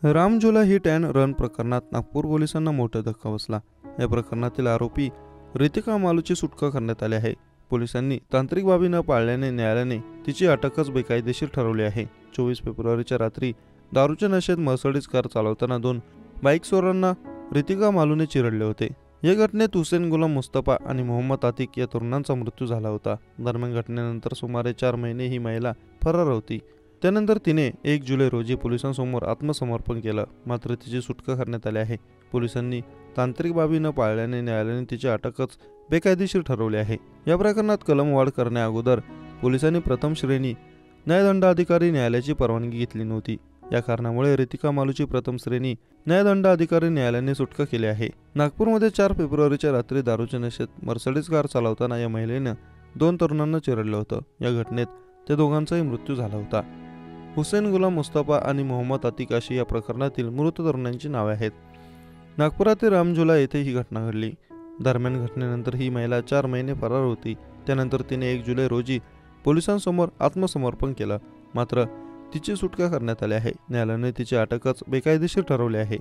Ramjhula hit and run प्रकरणात नागपूर पोलिसांना मोठा धक्का बसला। या प्रकरणातील आरोपी रितिका मालूची सुटका करण्यात आली आहे। पोलिसांनी तांत्रिक बाबी न पाळल्याने न्यायालयाने तिची अटकच बेकायदेशीर ठरवली आहे। 24 फेब्रुवारीच्या रात्री दारूच्या नशेत मर्सिडीज कार चालवताना 2 बाईकस्वारांना रितिका मालूने चिरडले होते। या घटनेत हुसेन गुलाम मुस्तफा आणि मोहम्मद आतिक या तरुणांचा मृत्यू झाला होता। दरम्यान घटनेनंतर सुमारे 4 महिने ही महिला फरार होती। त्यानंतर तिने 1 जुलै रोजी पोलिसांसमोर आत्मसमर्पण केलं, मात्र तिची सुटका करण्यात आली आहे। पोलिसांनी तांत्रिक बाबी न पाळल्याने न्यायालयाने तिची अटकच बेकायदेशीर ठरवली आहे। या प्रकरणात कलम वाढ करण्याअगोदर पोलिसांनी प्रथम श्रेणी न्यायदंडाधिकारी न्यायालयाची परवानगी घेतली नव्हती। या कारणामुळे रितिका मालूची प्रथम श्रेणी न्यायदंडाधिकारी न्यायालयाने सुटका केली आहे। नागपूरमध्ये 4 फेब्रुवारीच्या रात्री दारूच्या नशेत मर्सिडीज कार चालवताना या महिलेनं 2 तरुणांना चिरडलं होतं। या घटनेत त्या दोघांचाही मृत्यू झाला होता। हुसेन गुलाम मुस्तफा आणि मोहम्मद आतिक अशी या प्रकरणातील मृत तरुणांची नावे आहेत। नागपुरातील रामझुला येथे ही घटना घडली। दरम्यान घटनेनंतर ही महिला 4 महिने फरार होती। त्यानंतर तिने 1 जुलै रोजी पोलिसांसमोर आत्मसमर्पण केलं, मात्र तिची सुटका करण्यात आली आहे। न्यायालयाने तिची अटकच बेकायदेशीर ठरवली आहे।